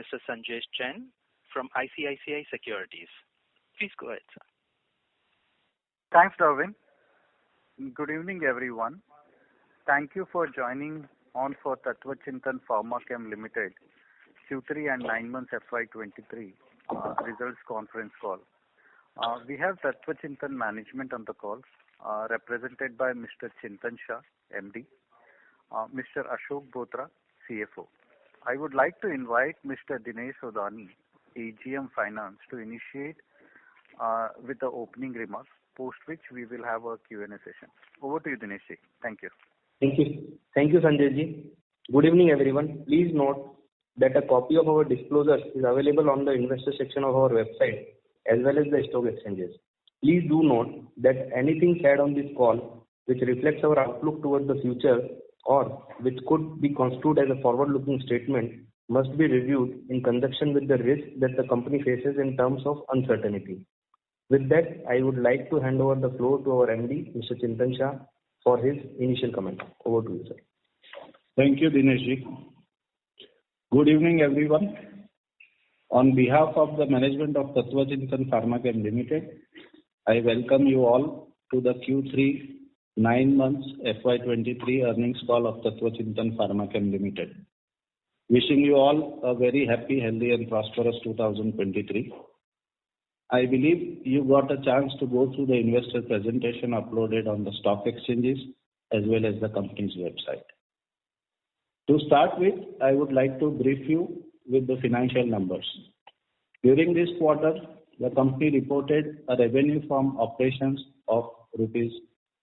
Mr. Sanjesh Jain from ICICI Securities. Please go ahead, sir. Thanks, Darwin. Good evening, everyone. Thank you for joining on for Tatva Chintan Pharma Limited Q3 and 9 months FY23 results conference call. We have Tatva Chintan management on the call, represented by Mr. Chintan Shah, MD, Mr. Ashok Botra, CFO. I would like to invite Mr. Dinesh Odani, AGM Finance, to initiate with the opening remarks, post which we will have a Q&A session. Over to you, Dinesh. Thank you. Thank you, Sanjay ji. Good evening, everyone. Please note that a copy of our disclosures is available on the investor section of our website as well as the stock exchanges. Please do note that anything said on this call which reflects our outlook towards the future or which could be construed as a forward-looking statement must be reviewed in conjunction with the risk that the company faces in terms of uncertainty. With that, I would like to hand over the floor to our MD, Mr. Chintan Shah, for his initial comment. Over to you, sir. Thank you, Dinesh ji. Good evening, everyone. On behalf of the management of Tatva Chintan Pharma Limited, I welcome you all to the Q3 9 months FY23 earnings call of Tatva Chintan Pharma Limited. Wishing you all a very happy, healthy and prosperous 2023. I believe you got a chance to go through the investor presentation uploaded on the stock exchanges as well as the company's website. To start with, I would like to brief you with the financial numbers. During this quarter, the company reported a revenue from operations of rupees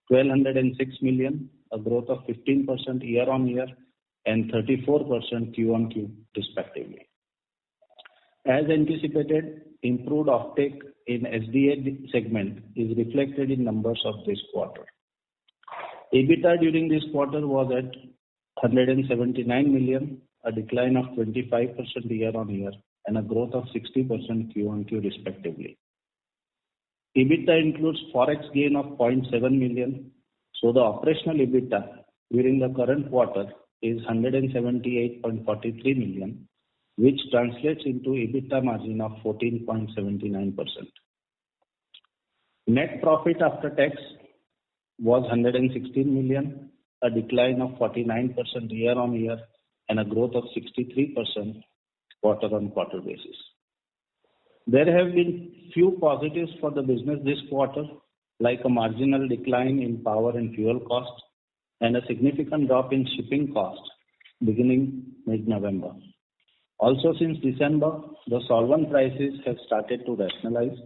1,206 million, a growth of 15% year-on-year and 34% Q-on-Q respectively. As anticipated, improved offtake in SDA segment is reflected in numbers of this quarter. EBITDA during this quarter was at 179 million, a decline of 25% year-on-year and a growth of 60% Q-on-Q respectively. EBITDA includes forex gain of 0.7 million, so the operational EBITDA during the current quarter is 178.43 million, which translates into EBITDA margin of 14.79%. Net profit after tax was 116 million, a decline of 49% year-on-year and a growth of 63% quarter-on-quarter basis. There have been few positives for the business this quarter, like a marginal decline in power and fuel costs and a significant drop in shipping costs beginning mid-November. Also, since December, the solvent prices have started to rationalize,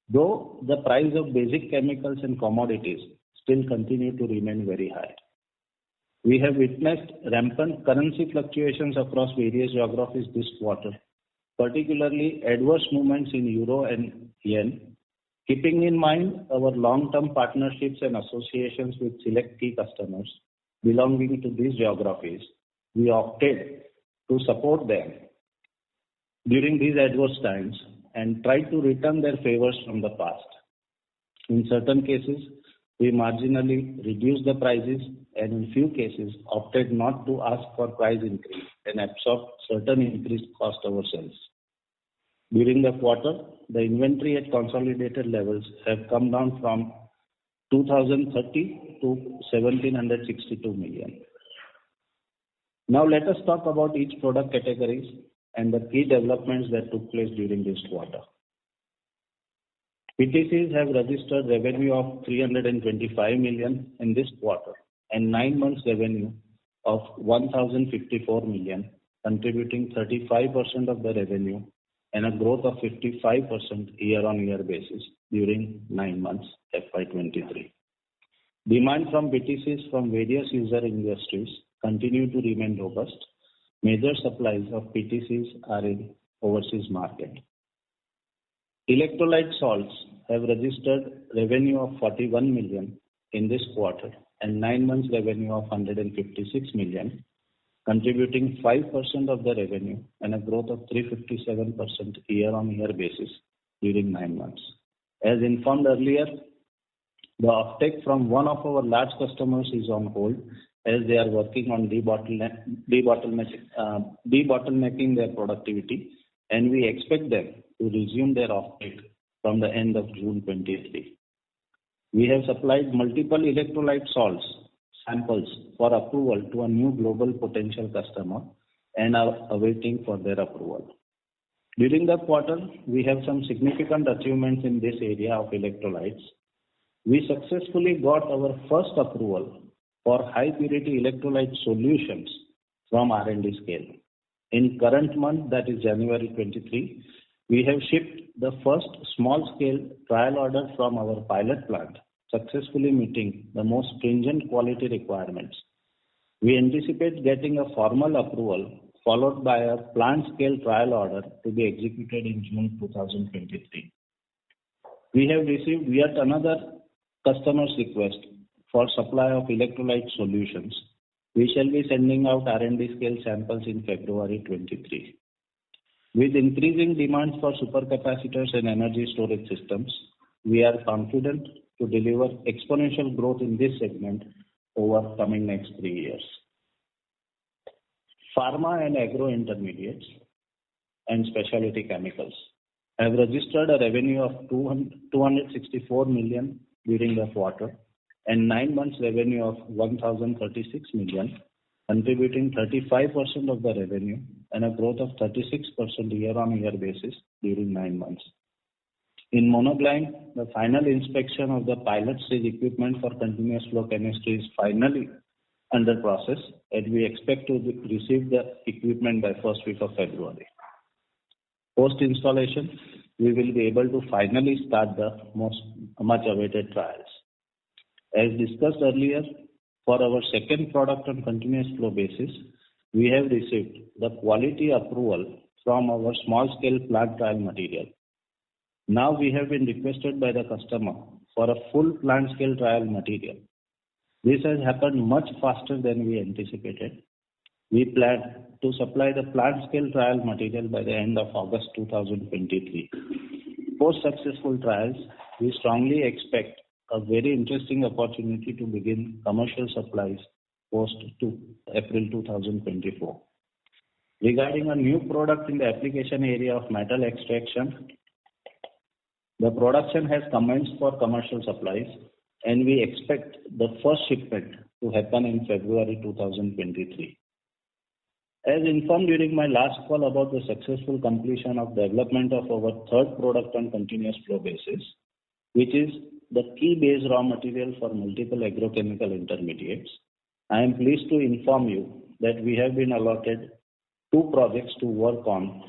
though the price of basic chemicals and commodities still continue to remain very high. We have witnessed rampant currency fluctuations across various geographies this quarter, particularly adverse movements in euro and yen. Keeping in mind our long-term partnerships and associations with select key customers belonging to these geographies, we opted to support them during these adverse times and tried to return their favors from the past. In certain cases, we marginally reduced the prices and in few cases opted not to ask for price increase and absorb certain increased cost ourselves. During the quarter, the inventory at consolidated levels have come down from 2,030 to 1,762 million. Now let us talk about each product categories and the key developments that took place during this quarter. PTCs have registered revenue of 325 million in this quarter and 9 months revenue of 1,054 million, contributing 35% of the revenue and a growth of 55% year-on-year basis during 9 months FY23. Demand from PTCs from various user industries continue to remain robust. Major supplies of PTCs are in overseas market. Electrolyte salts have registered revenue of 41 million in this quarter and 9 months revenue of 156 million, contributing 5% of the revenue and a growth of 357% year-on-year basis during 9 months. As informed earlier, the offtake from one of our large customers is on hold as they are working on debottlenecking their productivity, and we expect them to resume their offtake from the end of June 23. We have supplied multiple electrolyte salts samples for approval to a new global potential customer and are awaiting for their approval. During the quarter, we have some significant achievements in this area of electrolytes. We successfully got our first approval for high purity electrolyte solutions from R&D scale. In current month, that is January 23, we have shipped the first small scale trial order from our pilot plant, successfully meeting the most stringent quality requirements. We anticipate getting a formal approval followed by a plant scale trial order to be executed in June 2023. We have received yet another customer's request for supply of electrolyte solutions. We shall be sending out R&D scale samples in February 23. With increasing demand for supercapacitors and energy storage systems, we are confident to deliver exponential growth in this segment over coming next 3 years. Pharma and agro intermediates and specialty chemicals have registered a revenue of 264 million during the quarter and 9 months revenue of 1036 million, contributing 35% of the revenue and a growth of 36% year-on-year basis during 9 months. In monocline, the final inspection of the pilot stage equipment for continuous flow chemistry is finally under process, and we expect to receive the equipment by first week of February. Post installation, we will be able to finally start the much awaited trials. As discussed earlier, for our second product on continuous flow basis, we have received the quality approval from our small scale plant trial material. Now we have been requested by the customer for a full plant scale trial material. This has happened much faster than we anticipated. We plan to supply the plant scale trial material by the end of August 2023. Post successful trials, we strongly expect a very interesting opportunity to begin commercial supplies post to April 2024. Regarding a new product in the application area of metal extraction, the production has commenced for commercial supplies, and we expect the first shipment to happen in February 2023. As informed during my last call about the successful completion of development of our third product on continuous flow basis, which is the key base raw material for multiple agrochemical intermediates, I am pleased to inform you that we have been allotted 2 projects to work on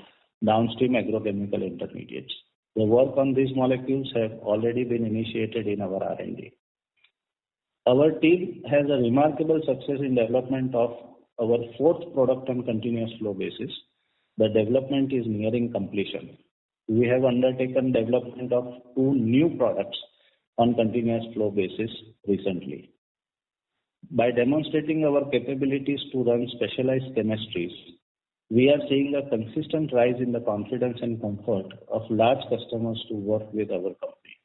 downstream agrochemical intermediates. The work on these molecules have already been initiated in our R&D. Our team has a remarkable success in development of our fourth product on continuous flow basis. The development is nearing completion. We have undertaken development of 2 new products on continuous flow basis recently. By demonstrating our capabilities to run specialized chemistries, we are seeing a consistent rise in the confidence and comfort of large customers to work with our company.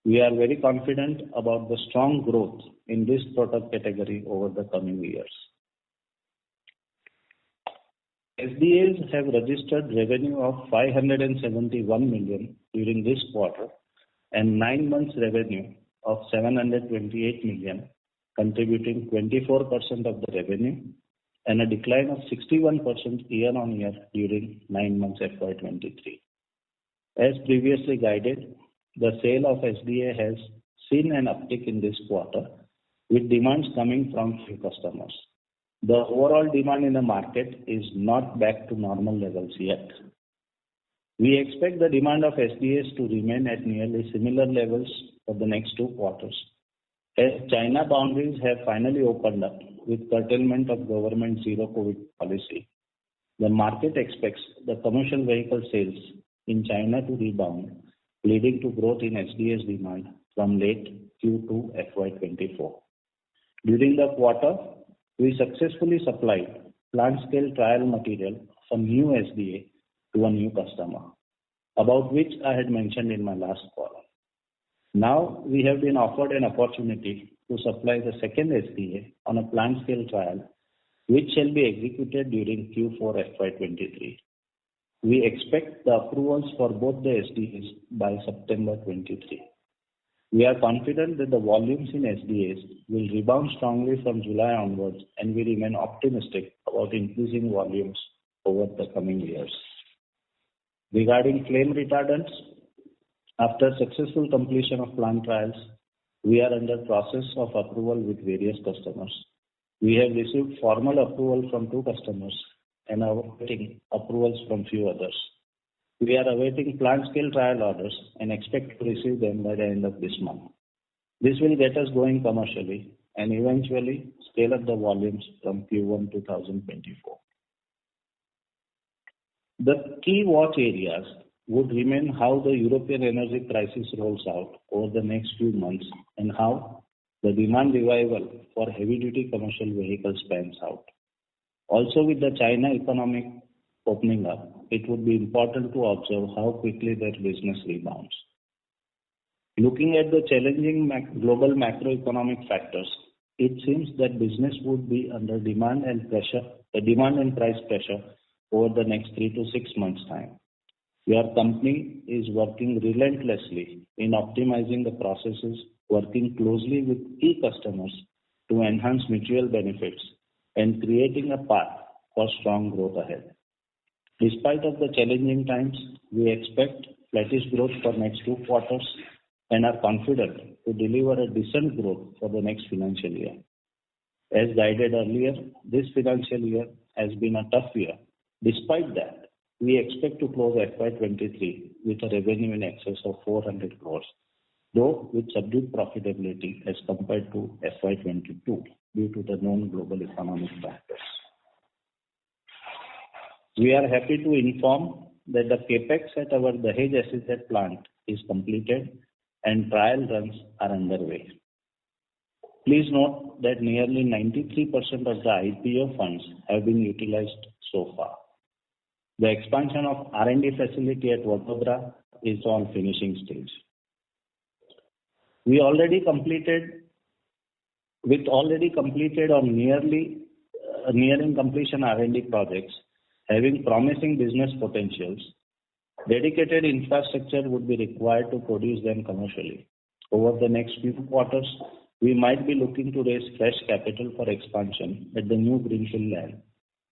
We are very confident about the strong growth in this product category over the coming years. SDAs have registered revenue of 571 million during this quarter and 9 months revenue of 728 million, contributing 24% of the revenue and a decline of 61% year-on-year during 9 months FY23. As previously guided, the sale of SDA has seen an uptick in this quarter, with demands coming from few customers. The overall demand in the market is not back to normal levels yet. We expect the demand of SDAs to remain at nearly similar levels for the next 2 quarters. As China boundaries have finally opened up with curtailment of government zero COVID policy, the market expects the commercial vehicle sales in China to rebound, leading to growth in SDA's demand from late Q2 FY24. During the quarter, we successfully supplied plant scale trial material from new SDA to a new customer, about which I had mentioned in my last call. Now we have been offered an opportunity to supply the second SDA on a plant scale trial, which shall be executed during Q4 FY23. We expect the approvals for both the SDAs by September 23. We are confident that the volumes in SDAs will rebound strongly from July onwards, and we remain optimistic about increasing volumes over the coming years. Regarding flame retardants, after successful completion of plant trials, we are under process of approval with various customers. We have received formal approval from 2 customers and are awaiting approvals from few others. We are awaiting plant scale trial orders and expect to receive them by the end of this month. This will get us going commercially and eventually scale up the volumes from Q1 2024. The key watch areas would remain how the European energy crisis rolls out over the next few months and how the demand revival for heavy-duty commercial vehicles pans out. Also, with the China economic opening up, it would be important to observe how quickly their business rebounds. Looking at the challenging global macroeconomic factors, it seems that business would be under demand and price pressure over the next 3 to 6 months' time. Your company is working relentlessly in optimizing the processes, working closely with key customers to enhance mutual benefits and creating a path for strong growth ahead. Despite of the challenging times, we expect flattish growth for next 2 quarters and are confident to deliver a decent growth for the next financial year. As guided earlier, this financial year has been a tough year. Despite that, we expect to close FY23 with a revenue in excess of 400 crores, though with subdued profitability as compared to FY22 due to the known global economic factors. We are happy to inform that the capex at our Dahej SEZ plant is completed and trial runs are underway. Please note that nearly 93% of the IPO funds have been utilized so far. The expansion of R&D facility at Vadodara is on finishing stage. With already completed or nearing completion R&D projects, having promising business potentials, dedicated infrastructure would be required to produce them commercially. Over the next few quarters, we might be looking to raise fresh capital for expansion at the new greenfield land.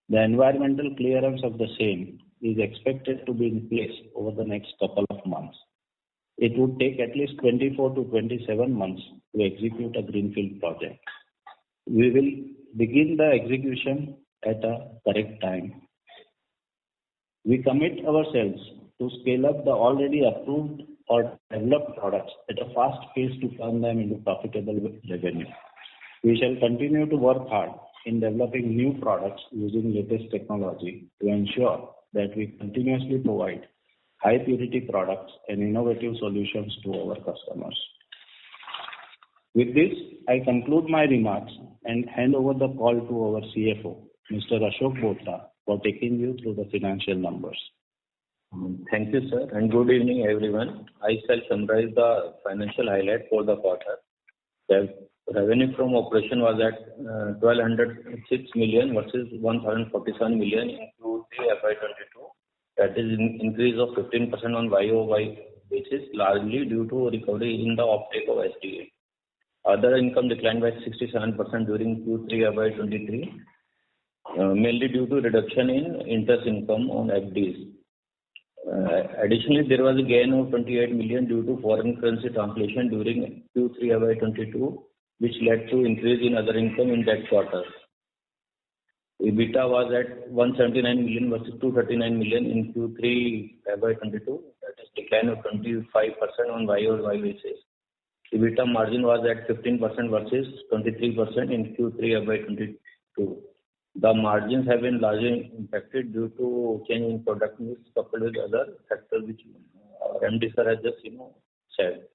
The environmental clearance of the same is expected to be in place over the next couple of months. It would take at least 24 to 27 months to execute a greenfield project. We will begin the execution at a correct time. We commit ourselves to scale up the already approved or developed products at a fast pace to turn them into profitable revenue. We shall continue to work hard in developing new products using latest technology to ensure that we continuously provide high purity products and innovative solutions to our customers. With this, I conclude my remarks and hand over the call to our CFO, Mr. Ashok Bothra, for taking you through the financial numbers. Thank you, sir, and good evening, everyone. I shall summarize the financial highlight for the quarter. The revenue from operation was at 1,206 million versus 1,047 million in Q3 FY22. That is an increase of 15% on YOY basis, largely due to recovery in the uptake of SDA. Other income declined by 67% during Q3 FY23, mainly due to reduction in interest income on FDs. Additionally, there was a gain of 28 million due to foreign currency translation during Q3 FY22, which led to increase in other income in that quarter. EBITDA was at 179 million versus 239 million in Q3 FY22. That is decline of 25% on YOY basis. EBITDA margin was at 15% versus 23% in Q3 FY22. The margins have been largely impacted due to change in product mix coupled with other factors which MD sir has just said.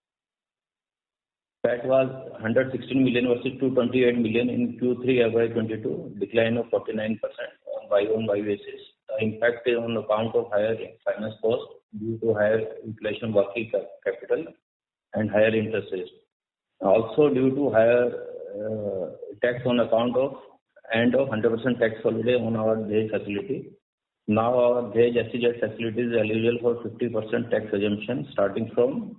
That was 116 million versus 228 million in Q3 FY22, decline of 49% on YOY basis. The impact is on account of higher finance cost due to higher inflation working capital and higher interest rates. Also, due to higher tax on account of end of 100% tax holiday on our Dahej facility. Now our Dahej SEZ facility is eligible for 50% tax exemption starting from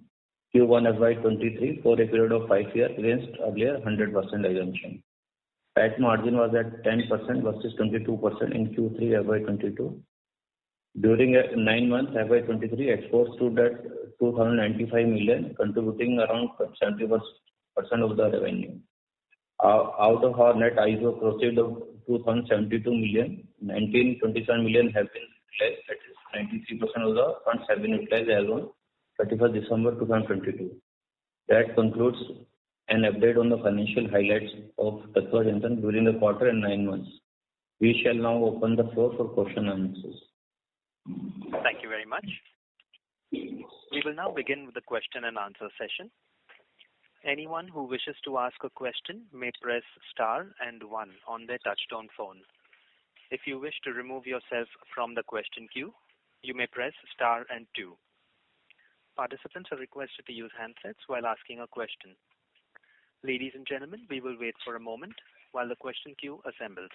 Q1 FY23 for a period of 5 years against earlier 100% exemption. PAT margin was at 10% versus 22% in Q3 FY22. During 9 months FY23, exports stood at 2,095 million, contributing around 70% of the revenue. Out of our net IPO proceeds of 2,072 million, 1,927 million have been utilized. That is 93% of the funds have been utilized as on 31st December 2022. That concludes an update on the financial highlights of Tatva Chintan during the quarter and 9 months. We shall now open the floor for question and answers. Thank you very much. We will now begin with the question and answer session. Anyone who wishes to ask a question may press star and 1 on their touchtone phone. If you wish to remove yourself from the question queue, you may press star and 2. Participants are requested to use handsets while asking a question. Ladies and gentlemen, we will wait for a moment while the question queue assembles.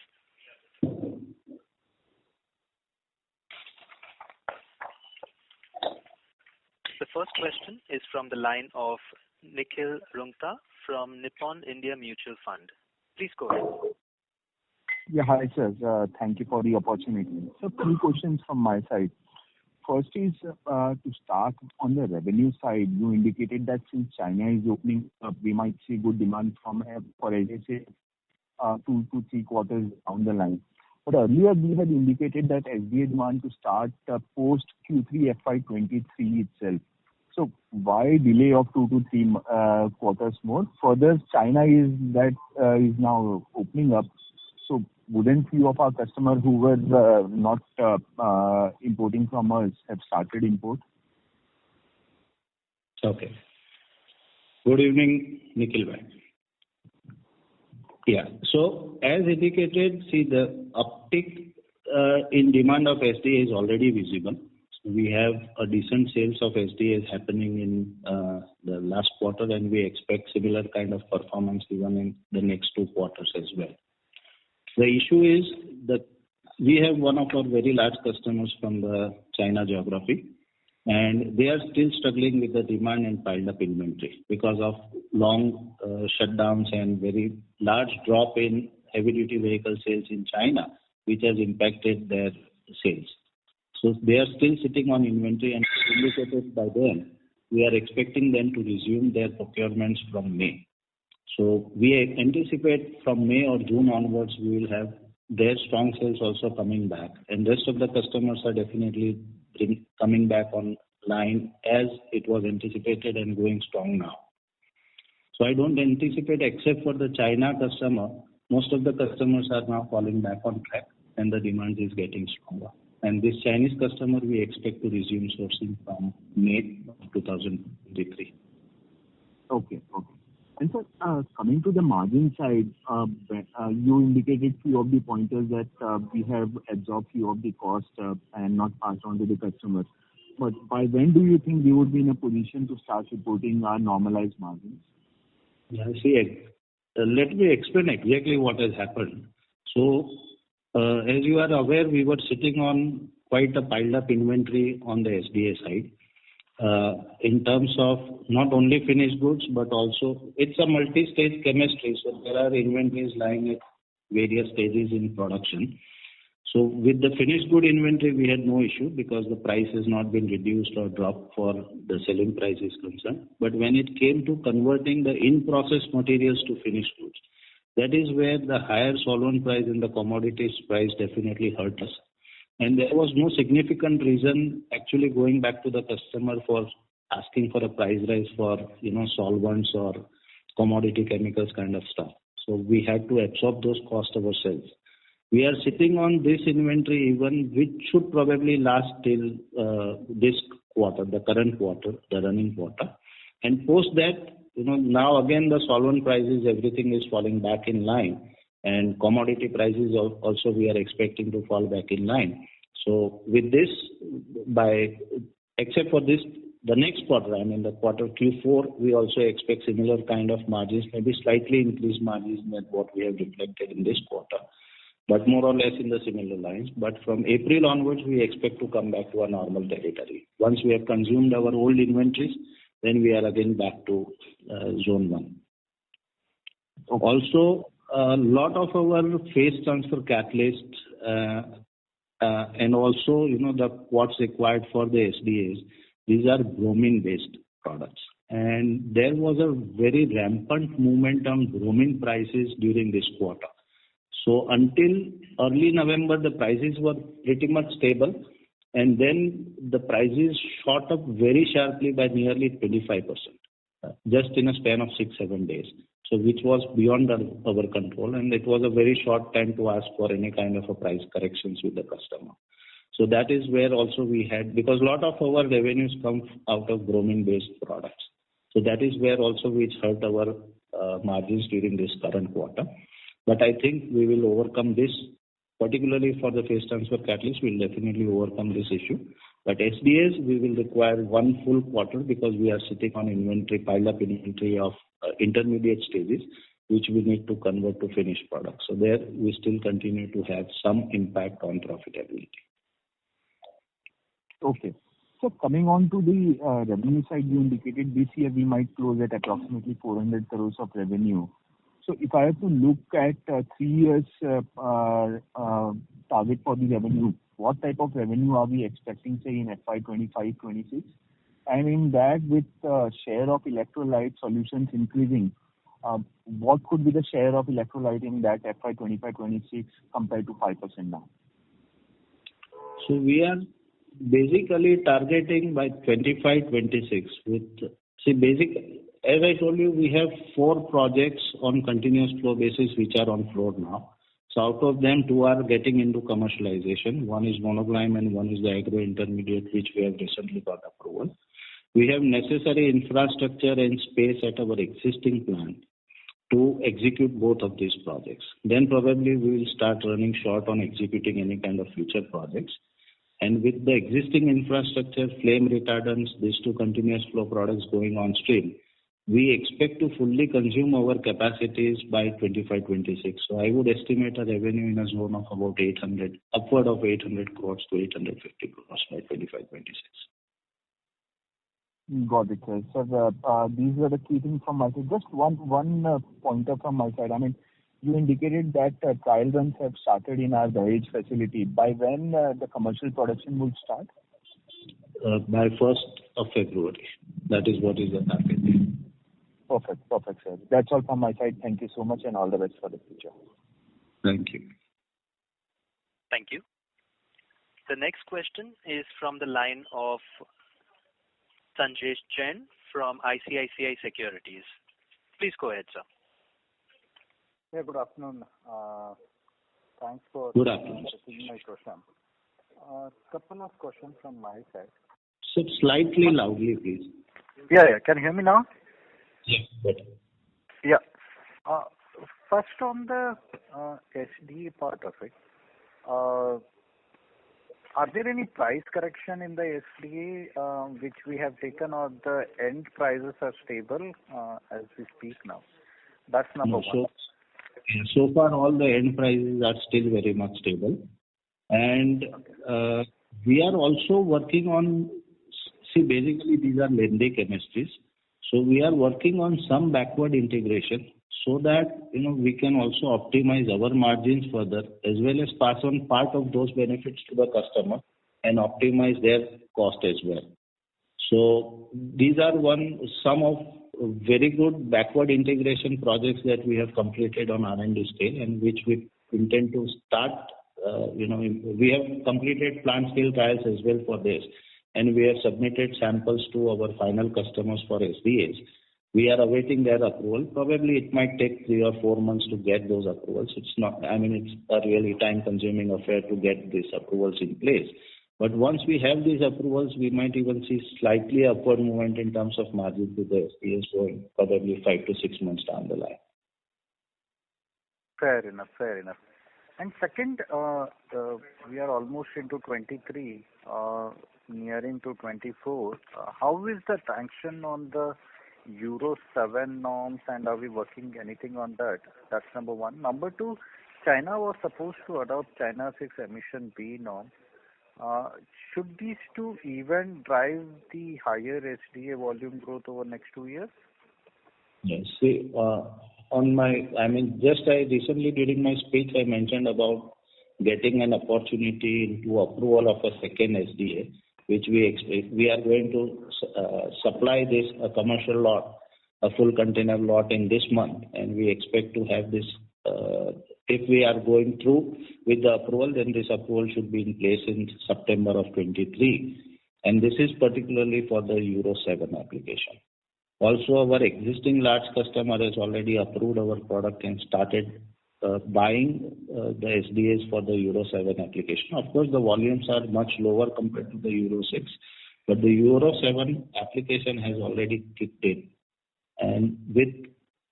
The first question is from the line of Nikhil Rungta from Nippon India Mutual Fund. Please go ahead. Yeah, hi sir. Thank you for the opportunity. So 3 questions from my side. First is to start on the revenue side. You indicated that since China is opening up, we might see good demand from for SDA 2 to 3 quarters down the line. But earlier we had indicated that SDA demand to start post Q3 FY23 itself. So why delay of 2 to 3 quarters more? Further, China is now opening up. So wouldn't few of our customers who were not importing from us have started import? Okay. Good evening, Nikhil bhai. Yeah. So as indicated, see the uptick in demand of SDA is already visible. So we have a decent sales of SDA happening in the last quarter, and we expect similar kind of performance even in the next 2 quarters as well. The issue is that we have one of our very large customers from the China geography, and they are still struggling with the demand and piled up inventory because of long shutdowns and very large drop in heavy duty vehicle sales in China, which has impacted their sales. So they are still sitting on inventory, and indicated by them, we are expecting them to resume their procurements from May. So we anticipate from May or June onwards, we will have their strong sales also coming back, and rest of the customers are definitely coming back on line as it was anticipated and going strong now. So I don't anticipate, except for the China customer, most of the customers are now falling back on track and the demand is getting stronger. And this Chinese customer we expect to resume sourcing from May 2023. Okay. And so coming to the margin side, you indicated few of the pointers that we have absorbed few of the costs and not passed on to the customers. But by when do you think we would be in a position to start reporting our normalized margins? Yeah, see, let me explain exactly what has happened. So, as you are aware, we were sitting on quite a piled up inventory on the SDA side. In terms of not only finished goods, but also it's a multi-stage chemistry. So there are inventories lying at various stages in production. So with the finished good inventory, we had no issue because the price has not been reduced or dropped for the selling price is concerned. But when it came to converting the in-process materials to finished goods, that is where the higher solvent price and the commodities price definitely hurt us. And there was no significant reason actually going back to the customer for asking for a price rise for, solvents or commodity chemicals kind of stuff. So we had to absorb those costs ourselves. We are sitting on this inventory even, which should probably last till this quarter, the current quarter, the running quarter. And post that, now again the solvent prices, everything is falling back in line. And commodity prices also we are expecting to fall back in line. So with this, except for this the next quarter, I mean the quarter Q4, we also expect similar kind of margins, maybe slightly increased margins than what we have reflected in this quarter, but more or less in the similar lines. But from April onwards, we expect to come back to a normal territory. Once we have consumed our old inventories, then we are again back to zone 1. Okay. Also, a lot of our phase transfer catalysts and also, what's required for the SDAs, these are bromine-based products. And there was a very rampant movement on bromine prices during this quarter. So until early November, the prices were pretty much stable. And then the prices shot up very sharply by nearly 25%, just in a span of 6-7 days. So which was beyond our control, and it was a very short time to ask for any kind of a price corrections with the customer. So that is where also we had, because a lot of our revenues come out of bromine-based products. So that is where also which hurt our margins during this current quarter. But I think we will overcome this, particularly for the phase transfer catalyst, we'll definitely overcome this issue. But SDAs, we will require 1 full quarter because we are sitting on inventory, piled up inventory of intermediate stages, which we need to convert to finished products. So there we still continue to have some impact on profitability. Okay. So coming on to the revenue side, you indicated this year we might close at approximately 400 crores of revenue. So if I have to look at 3 years target for the revenue, what type of revenue are we expecting, say, in FY25-26? And in that, with share of electrolyte solutions increasing, what could be the share of electrolyte in that FY25-26 compared to 5% now? So we are basically targeting by 25-26 with, as I told you, we have 4 projects on continuous flow basis which are on floor now. So out of them, 2 are getting into commercialization. One is monoclime and one is the agro intermediate, which we have recently got approval. We have necessary infrastructure and space at our existing plant to execute both of these projects. Then probably we will start running short on executing any kind of future projects. And with the existing infrastructure, flame retardants, these 2 continuous flow products going on stream, we expect to fully consume our capacities by 25-26. So I would estimate a revenue in a zone of about 800, upward of 800 crores to 850 crores by 25-26. Got it, sir. So these are the key things from my side. Just one pointer from my side. I mean, you indicated that trial runs have started in our Dahej facility. By when the commercial production will start? By 1st of February. That is what is the target. Perfect, sir. That's all from my side. Thank you so much and all the best for the future. Thank you. Thank you. The next question is from the line of Sanjesh Jain from ICICI Securities. Please go ahead, sir. Yeah, good afternoon. Thanks for taking my question. Couple of questions from my side. Sit slightly loudly, please. Yeah. Can you hear me now? Yes, better. Yeah. First on the SDA part of it, are there any price correction in the SDA which we have taken, or the end prices are stable as we speak now? That's number one. So far, all the end prices are still very much stable. And we are also working on, basically these are lengthy chemistries. So we are working on some backward integration so that, we can also optimize our margins further as well as pass on part of those benefits to the customer and optimize their cost as well. So these are some of very good backward integration projects that we have completed on R&D scale and which we intend to start. We have completed plant scale trials as well for this, and we have submitted samples to our final customers for SDAs. We are awaiting their approval. Probably it might take 3 or 4 months to get those approvals. It's a really time-consuming affair to get these approvals in place. But once we have these approvals, we might even see slightly upward movement in terms of margin to the SDAs going probably 5 to 6 months down the line. Fair enough. And second, we are almost into 23. nearing to 24, how is the traction on the Euro 7 norms, and are we working anything on that? That's number one. Number two, China was supposed to adopt China 6 emission B norm. Should these two events drive the higher SDA volume growth over next 2 years? Yes. See, just I recently during my speech I mentioned about getting an opportunity into approval of a second SDA, which we expect. We are going to supply this a commercial lot, a full container lot in this month, and we expect to have this. If we are going through with the approval, then this approval should be in place in September of 23, and this is particularly for the Euro 7 application. Also, our existing large customer has already approved our product and started buying the SDAs for the Euro 7 application. Of course, the volumes are much lower compared to the Euro 6, but the Euro 7 application has already kicked in. And with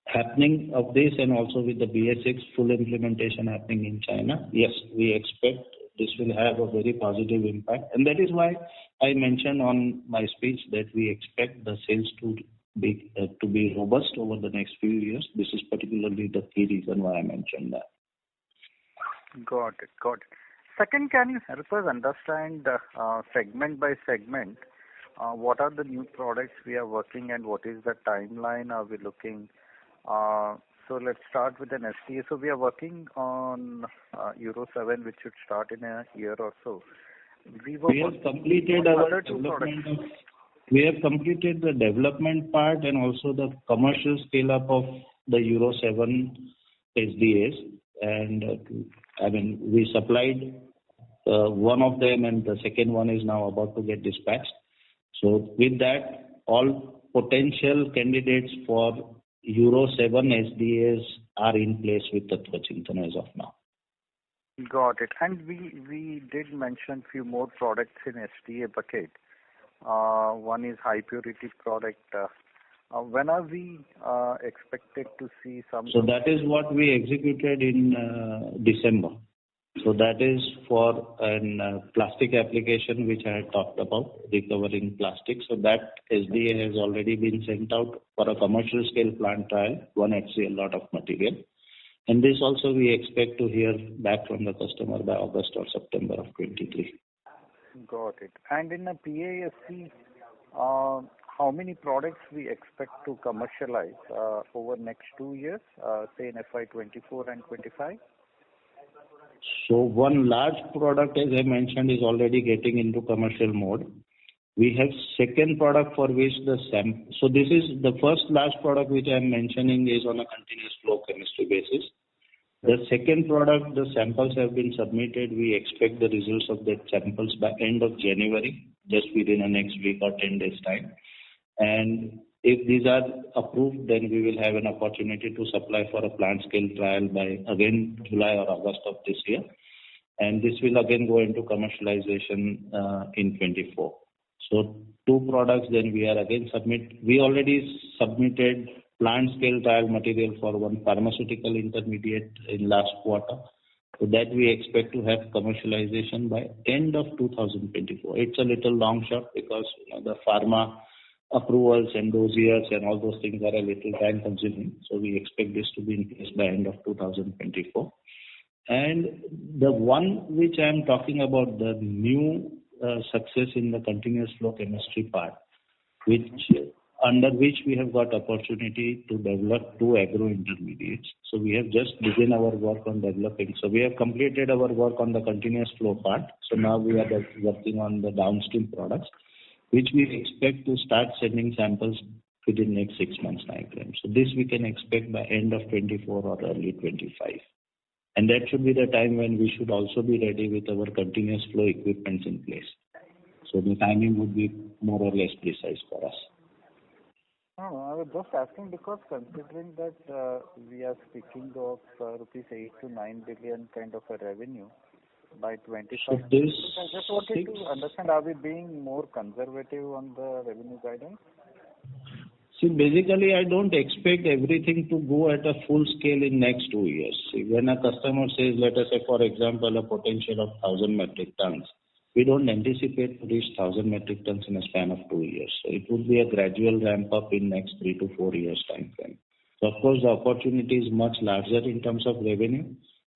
happening of this and also with the BS6 full implementation happening in China, yes, we expect this will have a very positive impact. And that is why I mentioned on my speech that we expect the sales to be robust over the next few years. This is particularly the key reason why I mentioned that. Got it. Second, can you help us understand segment by segment what are the new products we are working and what is the timeline are we looking? So let's start with an SDA. So we are working on Euro 7, which should start in a year or so. We have completed our development. We have completed the development part and also the commercial scale up of the Euro 7 SDAs. And we supplied one of them, and the second one is now about to get dispatched. So with that, all potential candidates for Euro 7 SDAs are in place with Tatva Chintan as of now. Got it. And we did mention few more products in SDA bucket. One is high purity product. When are we expected to see some? So that is what we executed in December. So that is for a plastic application which I had talked about, recovering plastic. So that SDA has already been sent out for a commercial scale plant trial, 1 HCl lot of material. And this also we expect to hear back from the customer by August or September of 23. Got it. And in a PASC, how many products we expect to commercialize over next 2 years, say in FY24 and 25? So one large product, as I mentioned, is already getting into commercial mode. We have second product for which so this is the first large product which I am mentioning is on a continuous flow chemistry basis. The second product, the samples have been submitted. We expect the results of the samples by end of January, just within the next week or 10 days time. And if these are approved, then we will have an opportunity to supply for a plant scale trial by again July or August of this year. And this will again go into commercialization in 24. So 2 products, then we are again we already submitted plant scale trial material for one pharmaceutical intermediate in last quarter. So that we expect to have commercialization by end of 2024. It's a little long shot because the pharma approvals and those years and all those things are a little time consuming. So we expect this to be in place by end of 2024. And the one which I am talking about, the new success in the continuous flow chemistry part, under which we have got opportunity to develop 2 agro intermediates. So we have just begun our work on developing. So we have completed our work on the continuous flow part. So now we are working on the downstream products, which we expect to start sending samples within next 6 months time frame. So this we can expect by end of 24 or early 25. And that should be the time when we should also be ready with our continuous flow equipments in place. So the timing would be more or less precise for us. I was just asking because considering that we are speaking of rupees 8 to 9 billion kind of a revenue by 25. So I just wanted to understand, are we being more conservative on the revenue guidance? See, basically, I don't expect everything to go at a full scale in next 2 years. See, when a customer says, let us say, for example, a potential of 1,000 metric tons, we don't anticipate to reach 1,000 metric tons in a span of 2 years. So it would be a gradual ramp up in next 3 to 4 years time frame. So of course, the opportunity is much larger in terms of revenue,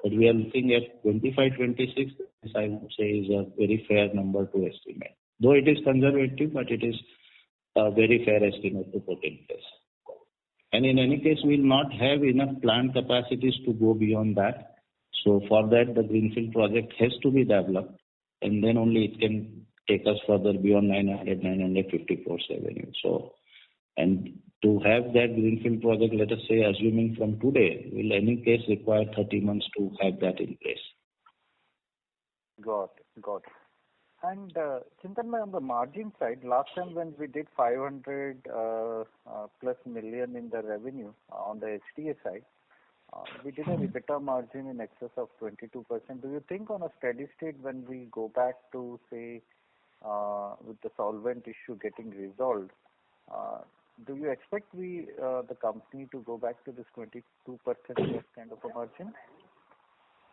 but we are looking at 25-26, I would say is a very fair number to estimate. Though it is conservative, but it is a very fair estimate to put in place. And in any case, we will not have enough plant capacities to go beyond that. So for that, the greenfield project has to be developed, and then only it can take us further beyond 950 crores revenue. So, and to have that greenfield project, let us say, assuming from today, will in any case require 30 months to have that in place. Got it. And Chintan, on the margin side, last time when we did 500 plus million in the revenue on the HTA side, we did a EBITDA margin in excess of 22%. Do you think on a steady state when we go back to, say, with the solvent issue getting resolved, do you expect the company to go back to this 22% kind of a margin?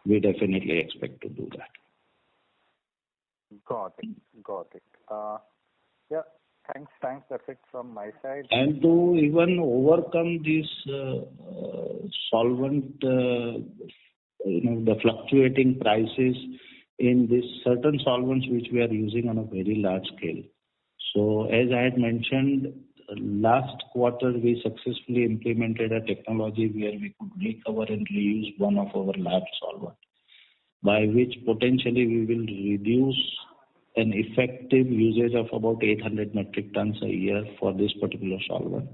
We definitely expect to do that. Got it. Yeah, thanks. That's it from my side. And to even overcome this solvent, the fluctuating prices in this certain solvents which we are using on a very large scale. So as I had mentioned, last quarter we successfully implemented a technology where we could recover and reuse one of our large solvent, by which potentially we will reduce an effective usage of about 800 metric tons a year for this particular solvent.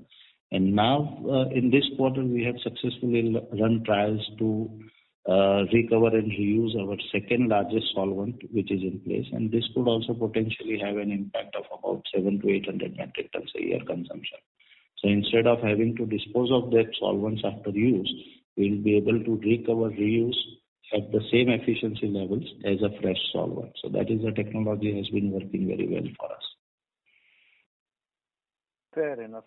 And now in this quarter we have successfully run trials to recover and reuse our second largest solvent which is in place, and this could also potentially have an impact of about 700 to 800 metric tons a year consumption. So instead of having to dispose of that solvents after use, we will be able to recover, reuse at the same efficiency levels as a fresh solvent. So that is the technology has been working very well for us. Fair enough.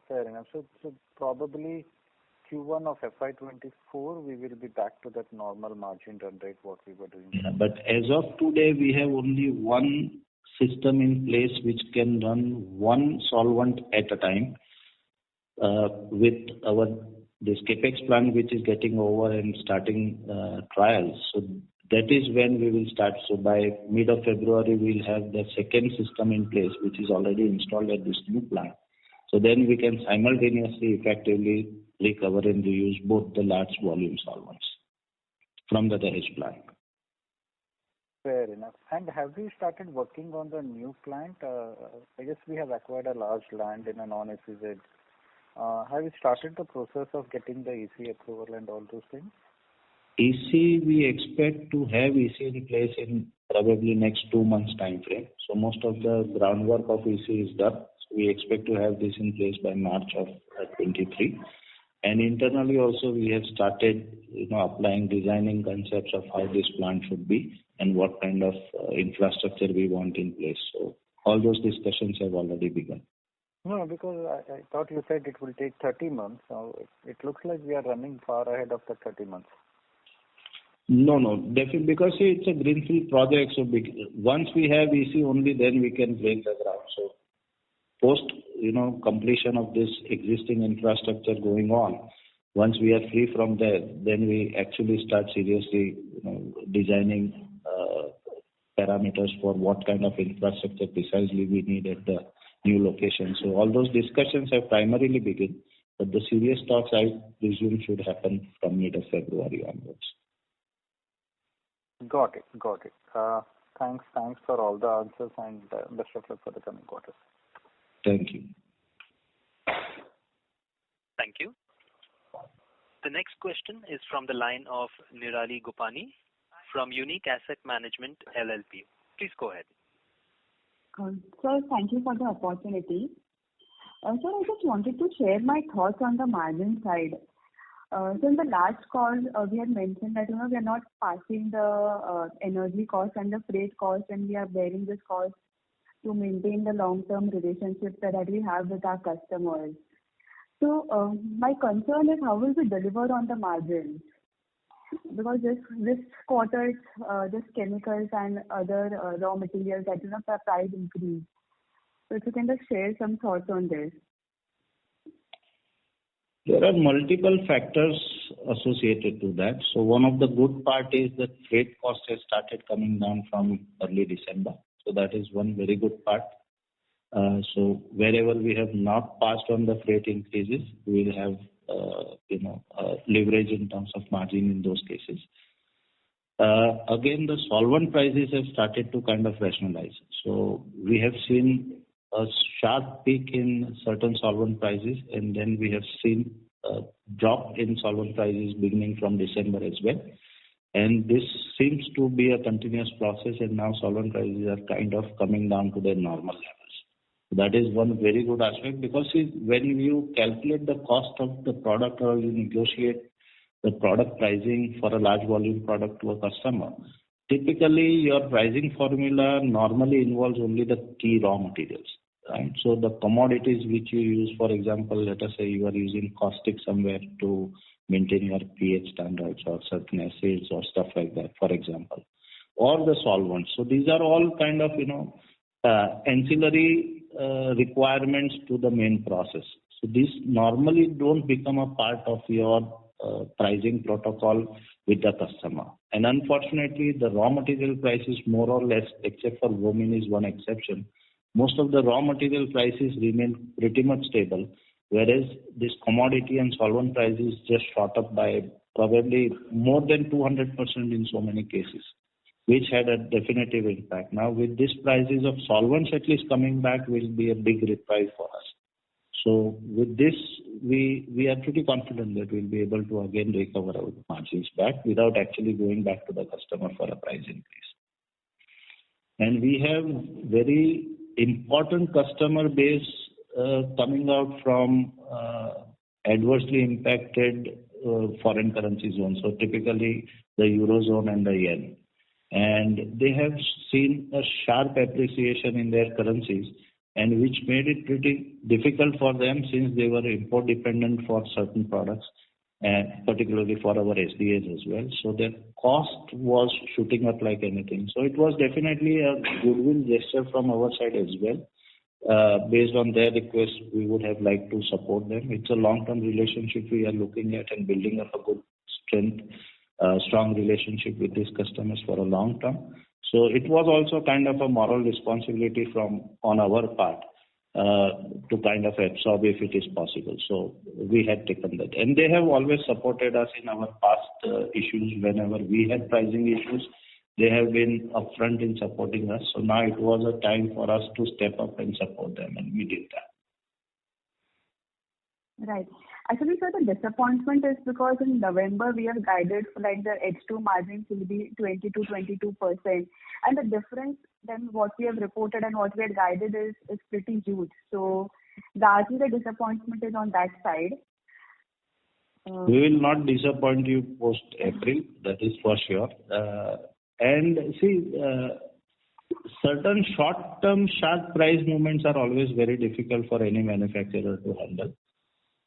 So probably Q1 of FY24 we will be back to that normal margin run rate what we were doing. Yeah, but as of today we have only one system in place which can run one solvent at a time with our this capex plan which is getting over and starting trials. So that is when we will start. So by mid of February we'll have the second system in place which is already installed at this new plant. So then we can simultaneously effectively recover and reuse both the large volume solvents from the Dahej plant. Fair enough. And have we started working on the new plant? I guess we have acquired a large land in a non-SEZ. Have you started the process of getting the EC approval and all those things? EC, we expect to have EC in place in probably next 2 months time frame. So most of the groundwork of EC is done. So we expect to have this in place by March of 23. And internally also we have started, applying designing concepts of how this plant should be and what kind of infrastructure we want in place. So all those discussions have already begun. No, because I thought you said it will take 30 months. So it looks like we are running far ahead of the 30 months. No, definitely, because it's a greenfield project. So once we have EC only, then we can break the ground. So post, completion of this existing infrastructure going on, once we are free from there, then we actually start seriously, designing parameters for what kind of infrastructure precisely we need at the new location. So all those discussions have primarily begun, but the serious talks I presume should happen from mid of February onwards. Got it. Thanks for all the answers and best of luck for the coming quarters. Thank you. Thank you. The next question is from the line of Nirali Gopani from Unique Asset Management LLP. Please go ahead. Sir, thank you for the opportunity. Sir, I just wanted to share my thoughts on the margin side. So in the last call, we had mentioned that we are not passing the energy cost and the freight cost, and we are bearing this cost to maintain the long-term relationships that we have with our customers. So my concern is how will we deliver on the margins? Because this quarter, this chemicals and other raw materials that the price increase. So if you can just share some thoughts on this. There are multiple factors associated to that. So one of the good part is that freight cost has started coming down from early December. So that is one very good part. So wherever we have not passed on the freight increases, we will have leverage in terms of margin in those cases. Again, the solvent prices have started to kind of rationalize. So we have seen a sharp peak in certain solvent prices, and then we have seen a drop in solvent prices beginning from December as well. And this seems to be a continuous process, and now solvent prices are kind of coming down to their normal levels. That is one very good aspect, because when you calculate the cost of the product or you negotiate the product pricing for a large volume product to a customer, typically your pricing formula normally involves only the key raw materials, right? So the commodities which you use, for example, let us say you are using caustic somewhere to maintain your pH standards or certain acids or stuff like that, for example, or the solvents. So these are all kind of, ancillary requirements to the main process. So these normally don't become a part of your pricing protocol with the customer. And unfortunately, the raw material prices more or less, except for bromine is one exception, most of the raw material prices remain pretty much stable, whereas this commodity and solvent prices just shot up by probably more than 200% in so many cases, which had a definitive impact. Now, with these prices of solvents at least coming back, will be a big reprieve for us. So with this, we are pretty confident that we'll be able to again recover our margins back without actually going back to the customer for a price increase. And we have very important customer base coming out from adversely impacted foreign currency zones. So typically the Eurozone and the yen. And they have seen a sharp appreciation in their currencies, and which made it pretty difficult for them since they were import dependent for certain products, and particularly for our SDAs as well. So their cost was shooting up like anything. So it was definitely a goodwill gesture from our side as well. Based on their request, we would have liked to support them. It's a long-term relationship we are looking at and building up a good strong relationship with these customers for a long term. So it was also kind of a moral responsibility on our part to kind of absorb if it is possible. So we had taken that. And they have always supported us in our past issues. Whenever we had pricing issues, they have been upfront in supporting us. So now it was a time for us to step up and support them, and we did that. Right. Actually, sir, the disappointment is because in November we have guided for like the H2 margins will be 20 to 22%. And the difference then what we have reported and what we had guided is pretty huge. So largely the disappointment is on that side. We will not disappoint you post April, that is for sure. And see, certain short-term sharp price movements are always very difficult for any manufacturer to handle.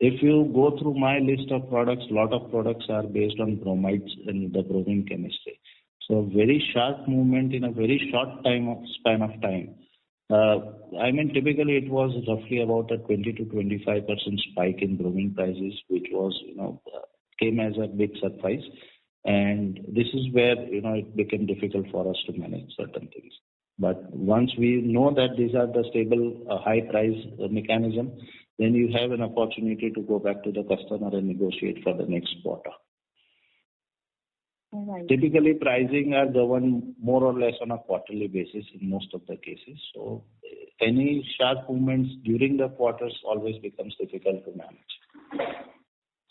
If you go through my list of products, a lot of products are based on bromides and the bromine chemistry. So very sharp movement in a very short span of time. Typically it was roughly about a 20 to 25% spike in bromine prices, which was, came as a big surprise. And this is where, it became difficult for us to manage certain things. But once we know that these are the stable high price mechanism, then you have an opportunity to go back to the customer and negotiate for the next quarter. Right. Typically, pricing are governed more or less on a quarterly basis in most of the cases. So any sharp movements during the quarters always becomes difficult to manage.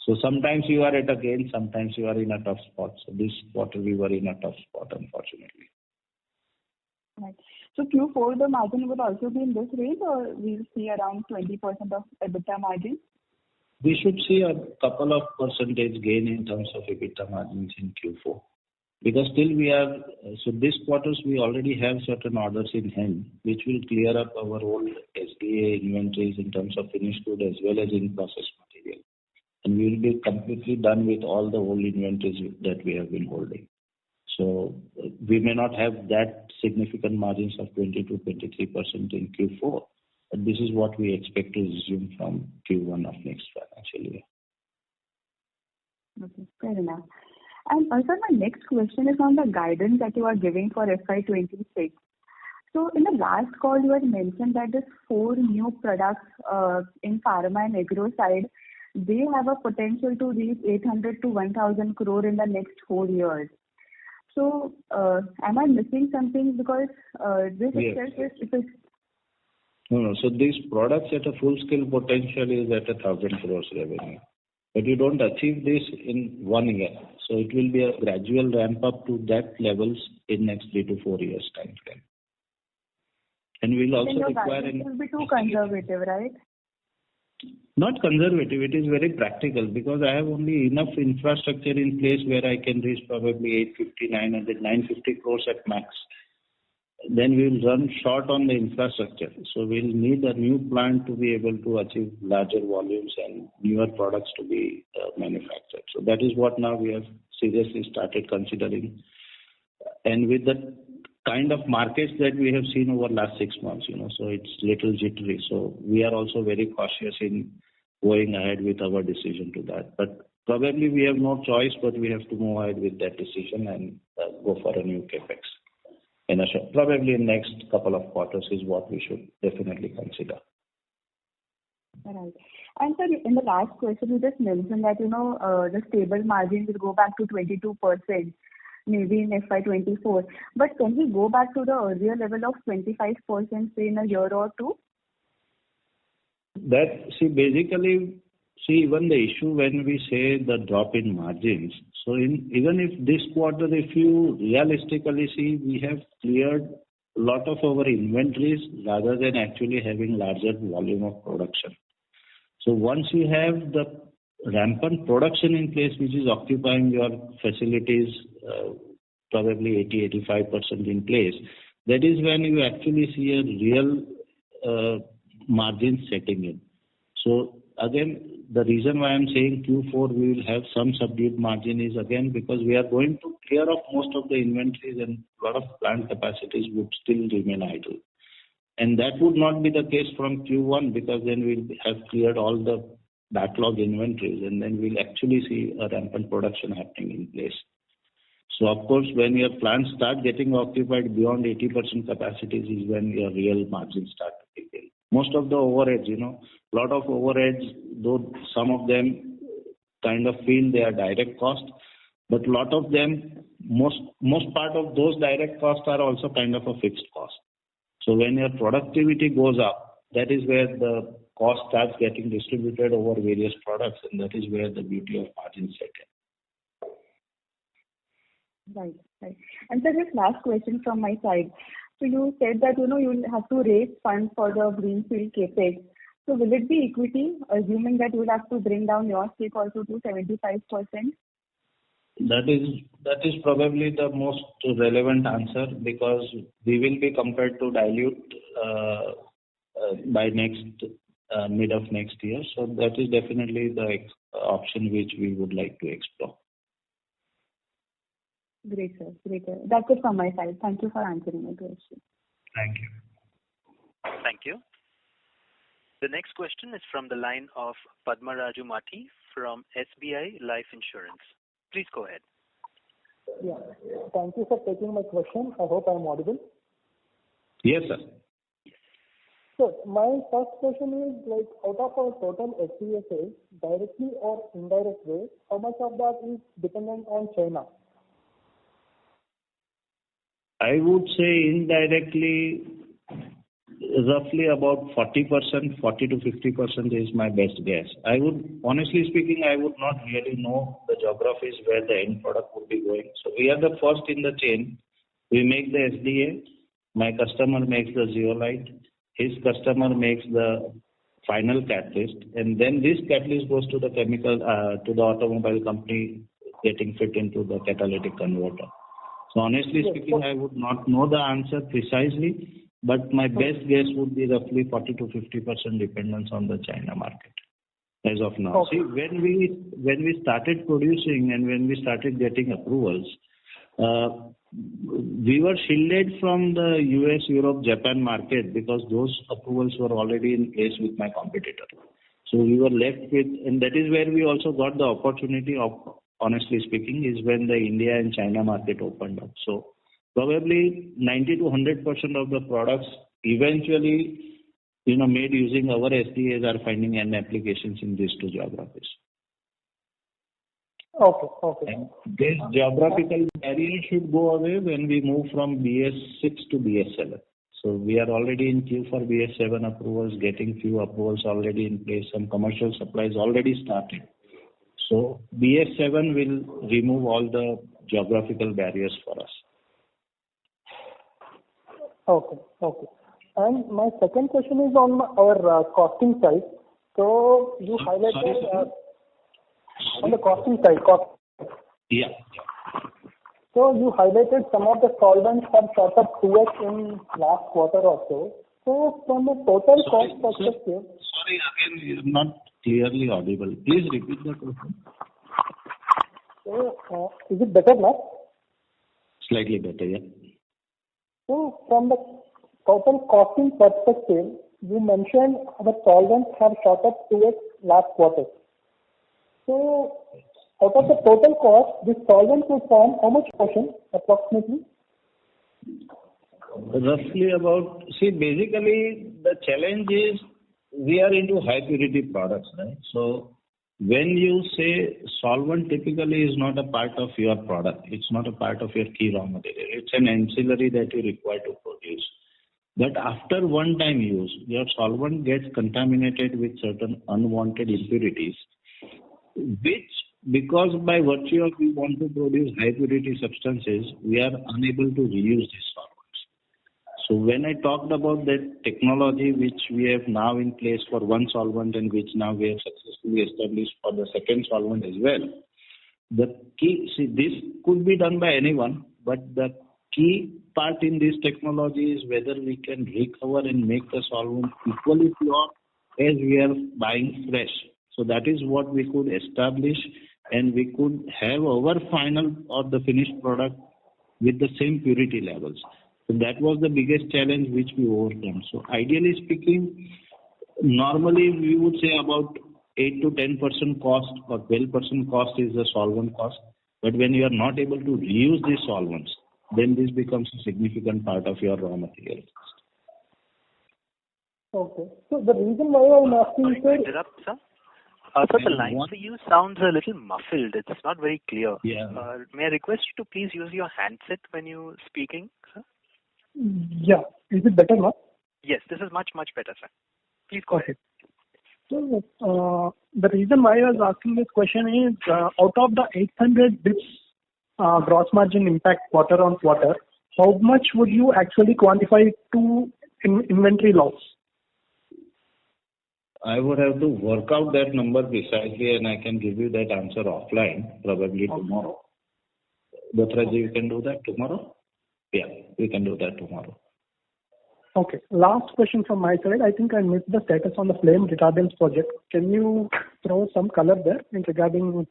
So sometimes you are at a gain, sometimes you are in a tough spot. So this quarter we were in a tough spot, unfortunately. Right. So Q4, the margin would also be in this range, or we will see around 20% of EBITDA margin? We should see a couple of percentage gain in terms of EBITDA margins in Q4. Because still this quarters we already have certain orders in hand, which will clear up our old SDA inventories in terms of finished good as well as in process material. and we will be completely done with all the old inventories that we have been holding. So we may not have that significant margins of 20-23% in Q4, but this is what we expect to resume from Q1 of next financial year. Okay, fair enough. And also my next question is on the guidance that you are giving for FY26. So in the last call, you had mentioned that these 4 new products in pharma and agro side, they have a potential to reach 800 to 1,000 crore in the next 4 years. So am I missing something? Because this itself is... No. So these products at a full scale potential is at 1,000 crores revenue. But you don't achieve this in 1 year. So it will be a gradual ramp up to that levels in next 3 to 4 years time frame. And we'll also require... It will be too conservative, right? Not conservative, it is very practical because I have only enough infrastructure in place where I can reach probably 850, 900, 950 crores at max. Then we will run short on the infrastructure. So we'll need a new plant to be able to achieve larger volumes and newer products to be manufactured. So that is what now we have seriously started considering. And with the kind of markets that we have seen over last 6 months, so it's little jittery. So we are also very cautious in going ahead with our decision to that. But probably we have no choice, but we have to move ahead with that decision and go for a new capex. And probably in next couple of quarters is what we should definitely consider. Right. And sir, in the last question, you just mentioned that, the stable margin will go back to 22%. Maybe in FY24. But can we go back to the earlier level of 25% say in a year or 2? Basically, even the issue when we say the drop in margins. So even if this quarter, if you realistically see, we have cleared a lot of our inventories rather than actually having larger volume of production. So once you have the rampant production in place, which is occupying your facilities, probably 80-85% in place, that is when you actually see a real margin setting in. So again, the reason why I'm saying Q4 we will have some subdued margin is again because we are going to clear off most of the inventories and a lot of plant capacities would still remain idle. And that would not be the case from Q1 because then we'll have cleared all the backlog inventories and then we'll actually see a rampant production happening in place. So of course, when your plants start getting occupied beyond 80% capacities is when your real margins start to kick in. Most of the overheads, a lot of overheads, though some of them kind of feel they are direct cost, but a lot of them, most part of those direct costs are also kind of a fixed cost. So when your productivity goes up, that is where the cost starts getting distributed over various products, and that is where the beauty of margin set in. Right. And so this last question from my side. So you said that, you'll have to raise funds for the greenfield capex. So will it be equity, assuming that you will have to bring down your stake also to 75%? That is probably the most relevant answer because we will be compelled to dilute by mid of next year. So that is definitely the option which we would like to explore. Great, sir. That's it from my side. Thank you for answering my question. Thank you. Thank you. The next question is from the line of Padma Raju Mati from SBI Life Insurance. Please go ahead. Yeah. Thank you for taking my question. I hope I am audible. Yes, sir. So my first question is out of our total FTA sales, directly or indirect way, how much of that is dependent on China? I would say indirectly, roughly about 40%, 40 to 50% is my best guess. Honestly speaking, I would not really know the geographies where the end product would be going. So we are the first in the chain. We make the SDA. My customer makes the zeolite. His customer makes the final catalyst. And then this catalyst goes to the to the automobile company getting fit into the catalytic converter. So honestly speaking, I would not know the answer precisely, but my best guess would be roughly 40 to 50% dependence on the China market. as of now. Okay. See, when we started producing and when we started getting approvals, we were shielded from the US, Europe, Japan market because those approvals were already in place with my competitor. So we were left with, and that is where we also got the opportunity of, honestly speaking, is when the India and China market opened up. So probably 90 to 100% of the products eventually, made using our SDAs are finding end applications in these two geographies. Okay. And this geographical barrier should go away when we move from BS6 to BS7. So we are already in queue for BS7 approvals, getting few approvals already in place. Some commercial supplies already started. So BS7 will remove all the geographical barriers for us. Okay. And my second question is on our costing side. So you highlighted on the costing side. Yeah. So you highlighted some of the solvents have shot up 2x in last quarter or so. So from a total cost perspective... Sorry, again, you're not clearly audible. Please repeat the question. So, is it better now? Slightly better, yeah. So from the total costing perspective, you mentioned the solvents have shot up 2x last quarter. So out of the total cost, this solvent would form how much portion approximately? Roughly about, basically the challenge is we are into high purity products, right? So when you say solvent typically is not a part of your product, it's not a part of your key raw material, it's an ancillary that you require to produce. But after one time use, your solvent gets contaminated with certain unwanted impurities, which, because by virtue of we want to produce high purity substances, we are unable to reuse these solvents. So when I talked about that technology which we have now in place for one solvent and which now we have successfully established for the second solvent as well, the key, this could be done by anyone, but the key part in this technology is whether we can recover and make the solvent equally pure as we are buying fresh. So that is what we could establish, and we could have our final or the finished product with the same purity levels. So that was the biggest challenge which we overcame. So ideally speaking, normally we would say about 8 to 10% cost or 12% cost is the solvent cost. But when you are not able to reuse these solvents, then this becomes a significant part of your raw material cost. Okay. So the reason why I'm asking, sir... interrupt, sir. Sir, the line for you sounds a little muffled. It's not very clear. Yeah. May I request you to please use your handset when you're speaking, sir? Yeah. Is it better now? Yes, this is much, much better, sir. Please go ahead. So, the reason why I was asking this question is, out of the 800 bits gross margin impact quarter on quarter, how much would you actually quantify to inventory loss? I would have to work out that number precisely, and I can give you that answer offline, probably tomorrow. Dotraji, you can do that tomorrow? Yeah, we can do that tomorrow. Okay. Last question from my side. I think I missed the status on the flame retardants project. Can you throw some color there regarding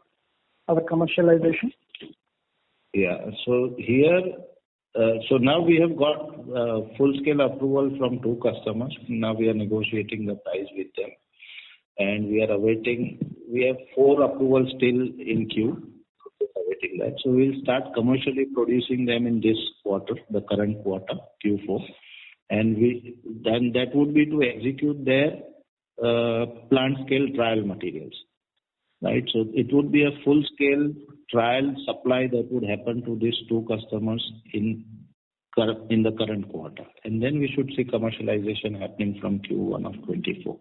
our commercialization? Yeah. So here, so now we have got full-scale approval from 2 customers. Now we are negotiating the price with them, and we are awaiting. We have 4 approvals still in queue. Awaiting that. So we'll start commercially producing them in this quarter, the current quarter, Q4, and then that would be to execute their plant-scale trial materials. Right. So it would be a full-scale trial supply that would happen to these 2 customers in the current quarter, and then we should see commercialization happening from Q1 of 24.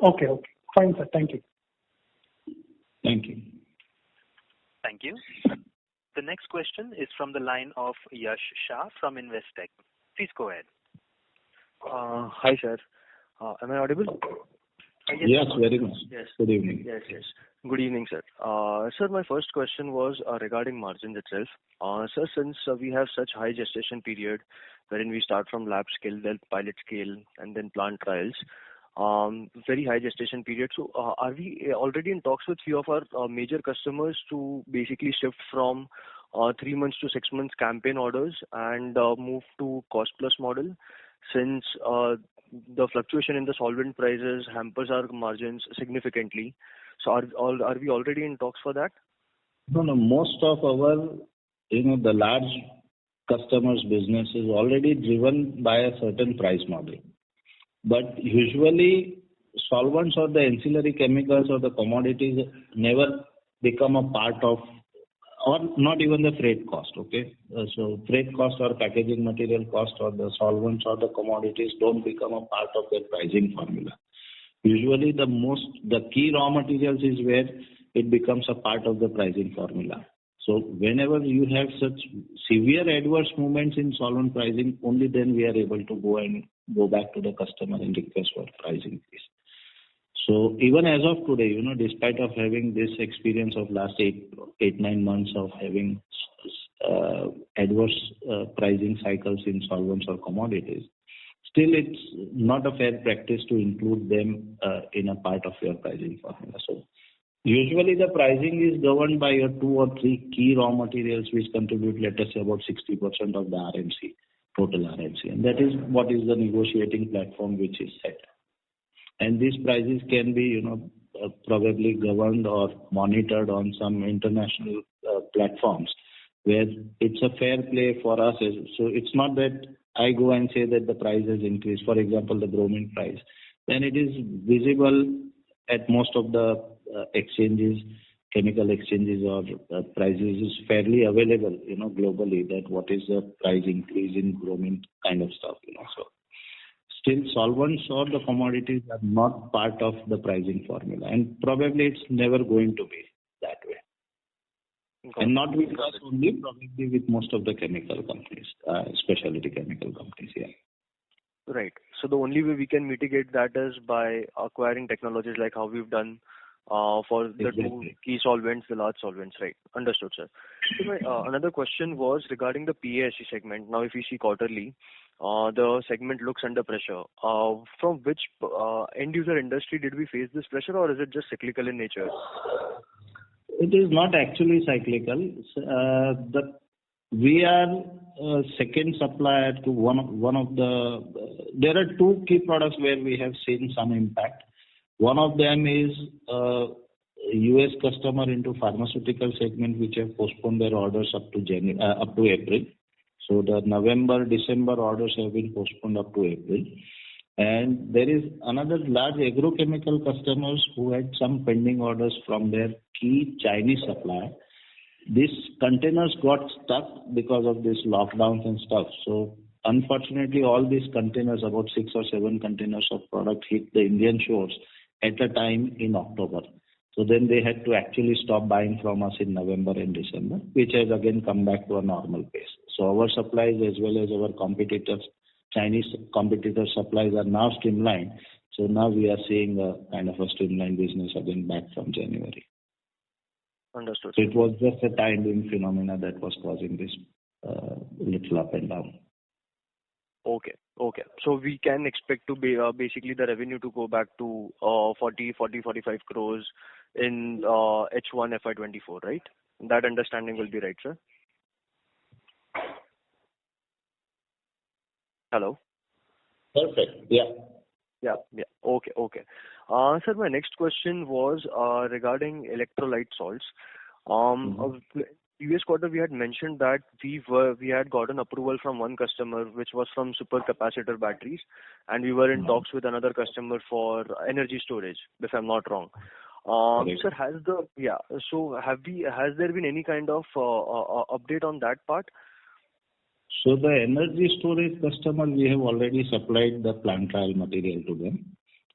Okay. Fine, sir. Thank you. Thank you. Thank you. The next question is from the line of Yash Shah from Investec. Please go ahead. Hi, sir. Am I audible? Yes, very much. Yes. Good evening. Yes. Good evening, sir. Sir, my first question was regarding margins itself. Sir, since we have such high gestation period wherein we start from lab scale, then pilot scale, and then plant trials, very high gestation period. So are we already in talks with few of our major customers to basically shift from 3 months to 6 months campaign orders and move to cost plus model, since the fluctuation in the solvent prices hampers our margins significantly? So are we already in talks for that? No, most of our, the large customers' business is already driven by a certain price model. But usually, solvents or the ancillary chemicals or the commodities never become a part of, or not even the freight cost, okay? So freight cost or packaging material cost or the solvents or the commodities don't become a part of their pricing formula. Usually the key raw materials is where it becomes a part of the pricing formula. So whenever you have such severe adverse movements in solvent pricing, only then we are able to go back to the customer and request for price increase. So even as of today, despite of having this experience of last 8-9 months of having adverse pricing cycles in solvents or commodities, still it's not a fair practice to include them in a part of your pricing formula. So usually the pricing is governed by your 2 or 3 key raw materials which contribute, let us say, about 60% of the RMC, total RMC. And that is what is the negotiating platform which is set. And these prices can be, probably governed or monitored on some international platforms where it's a fair play for us. So it's not that I go and say that the price has increased. For example, the bromine price. Then it is visible at most of the exchanges, chemical exchanges or prices is fairly available, globally, that what is the price increase in bromine kind of stuff, So still solvents or the commodities are not part of the pricing formula, and probably it's never going to be that way. And not with us only, probably with most of the chemical companies, specialty chemical companies, yeah. Right. So the only way we can mitigate that is by acquiring technologies like how we've done for the two key solvents, the large solvents, right? Understood, sir. So my another question was regarding the PASC segment. Now, if you see quarterly, the segment looks under pressure. From which end user industry did we face this pressure, or is it just cyclical in nature? It is not actually cyclical. We are second supplier to one of the. There are 2 key products where we have seen some impact. One of them is US customer into pharmaceutical segment, which have postponed their orders up to April. So the November, December orders have been postponed up to April. And there is another large agrochemical customers who had some pending orders from their key Chinese supplier. These containers got stuck because of these lockdowns and stuff. So unfortunately, all these containers, about 6 or 7 containers of product, hit the Indian shores at a time in October. So then they had to actually stop buying from us in November and December, which has again come back to a normal pace. So our supplies as well as our competitors, Chinese competitors' supplies are now streamlined. So now we are seeing a kind of a streamlined business again back from January. Understood. So it was just a time-being phenomena that was causing this little up and down. Okay. So we can expect to be basically the revenue to go back to 45 crores in H1 FY24, right? That understanding will be right, sir? Hello? Perfect. Yeah. Okay. Sir, my next question was regarding electrolyte salts. Previous quarter, we had mentioned that we had gotten approval from one customer, which was from supercapacitor batteries, and we were in talks with another customer for energy storage, if I'm not wrong. Sir, has there been any kind of update on that part? So the energy storage customer, we have already supplied the plant trial material to them,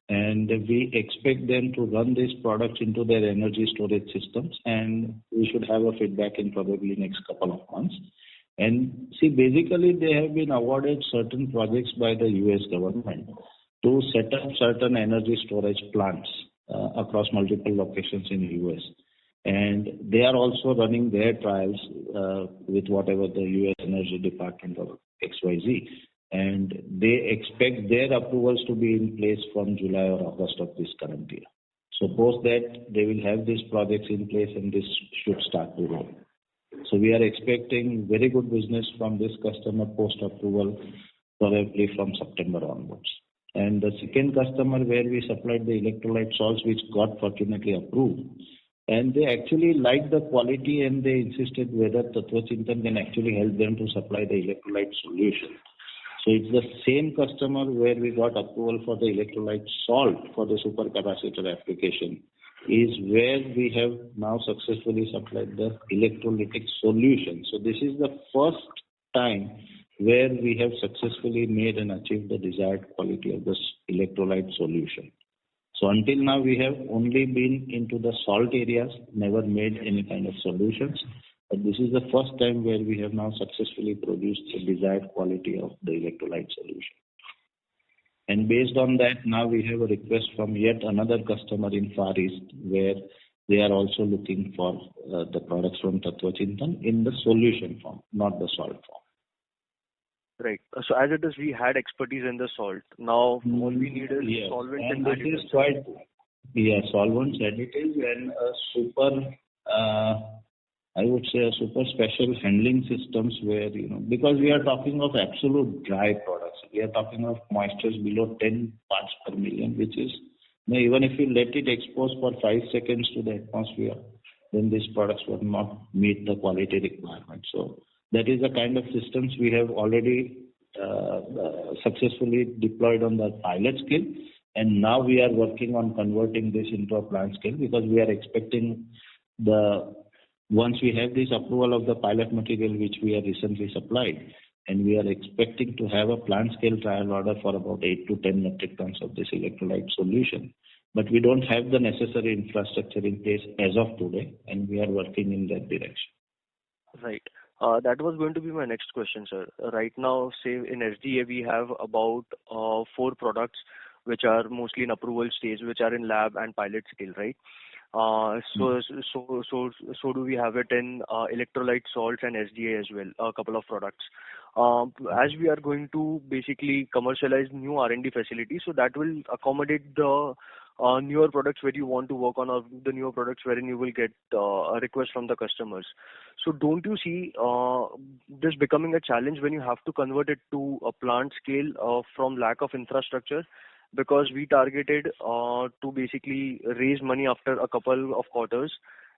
and we expect them to run these products into their energy storage systems, and we should have a feedback in probably next couple of months. And see, basically they have been awarded certain projects by the US government to set up certain energy storage plants across multiple locations in the US. And they are also running their trials with whatever the US Energy Department or XYZ and they expect their approvals to be in place from July or August of this current year. So post that, they will have these projects in place and this should start to roll. So we are expecting very good business from this customer post-approval, probably from September onwards. And the second customer where we supplied the electrolyte salts, which got fortunately approved, and they actually liked the quality and they insisted whether Tatva Chintan can actually help them to supply the electrolyte solution. So it's the same customer where we got approval for the electrolyte salt for the supercapacitor application, is where we have now successfully supplied the electrolytic solution. So this is the first time where we have successfully made and achieved the desired quality of this electrolyte solution. So until now we have only been into the salt areas, never made any kind of solutions. But this is the first time where we have now successfully produced the desired quality of the electrolyte solution. And based on that, now we have a request from yet another customer in Far East where they are also looking for the products from Tatva Chintan in the solution form, not the salt form. Right. So as it is, we had expertise in the salt. Now all we need is solvents and it is quite, solvents, additives, and a super, I would say a super special handling systems where, because we are talking of absolute dry products. We are talking of moistures below 10 parts per million, which is, even if you let it expose for 5 seconds to the atmosphere, then these products will not meet the quality requirement. So that is the kind of systems we have already successfully deployed on the pilot scale. And now we are working on converting this into a plant scale, because we are expecting once we have this approval of the pilot material, which we have recently supplied, and we are expecting to have a plant scale trial order for about 8 to 10 metric tons of this electrolyte solution. But we don't have the necessary infrastructure in place as of today, and we are working in that direction. Right. That was going to be my next question, sir. Right now, say in SDA, we have about 4 products which are mostly in approval stage, which are in lab and pilot scale, right? So do we have it in electrolyte salts and SDA as well, a couple of products. As we are going to basically commercialize new R&D facilities, so that will accommodate the newer products where you want to work on, or the newer products wherein you will get a request from the customers. So don't you see this becoming a challenge when you have to convert it to a plant scale from lack of infrastructure? Because we targeted to basically raise money after a couple of quarters,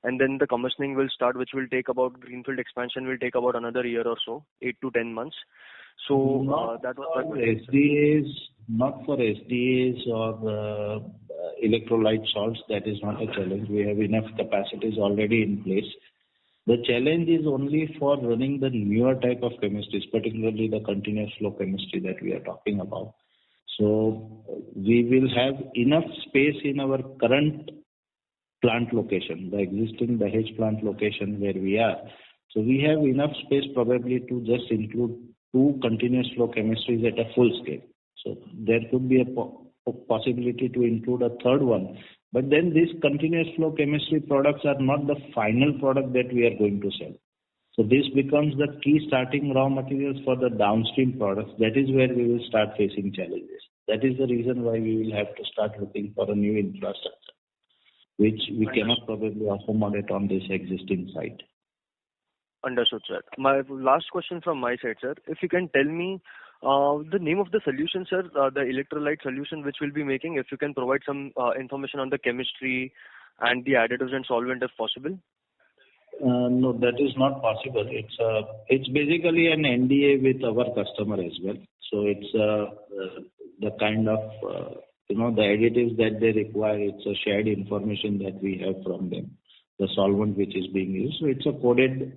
and then the commissioning will start, which will take about, greenfield expansion will take about another year or so, 8 to 10 months. So that was SDAs, not for SDAs or electrolyte salts. That is not a challenge. We have enough capacities already in place. The challenge is only for running the newer type of chemistries, particularly the continuous flow chemistry that we are talking about. So we will have enough space in our current plant location, the existing Dahej plant location where we are. So we have enough space probably to just include 2 continuous flow chemistries at a full scale. So there could be a possibility to include a third one. But then these continuous flow chemistry products are not the final product that we are going to sell. So this becomes the key starting raw materials for the downstream products. That is where we will start facing challenges. That is the reason why we will have to start looking for a new infrastructure, which we cannot probably accommodate on this existing site. Understood, sir. My last question from my side, sir. If you can tell me the name of the solution, sir, the electrolyte solution which we'll be making, if you can provide some information on the chemistry and the additives and solvent if possible. No, that is not possible. It's basically an NDA with our customer as well. So it's the kind of the additives that they require. It's a shared information that we have from them, the solvent which is being used. So it's a coded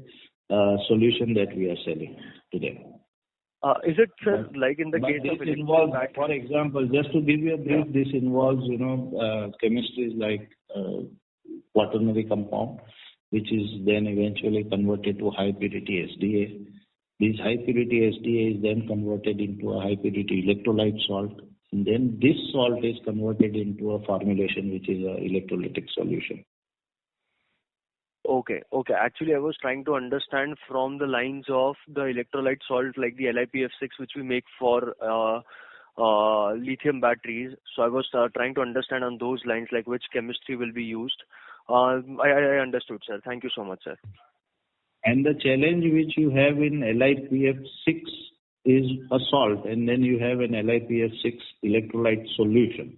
solution that we are selling to them. Is it, sir, like in the case of involves, for example, just to give you a brief, this involves chemistries like quaternary compound, which is then eventually converted to high purity SDA. This high purity SDA is then converted into a high purity electrolyte salt. And then this salt is converted into a formulation which is an electrolytic solution. Okay. Actually, I was trying to understand from the lines of the electrolyte salt like the LiPF6 which we make for lithium batteries. So I was trying to understand on those lines like which chemistry will be used. I understood, sir. Thank you so much, sir. And the challenge which you have in LiPF6 is a salt, and then you have an LiPF6 electrolyte solution.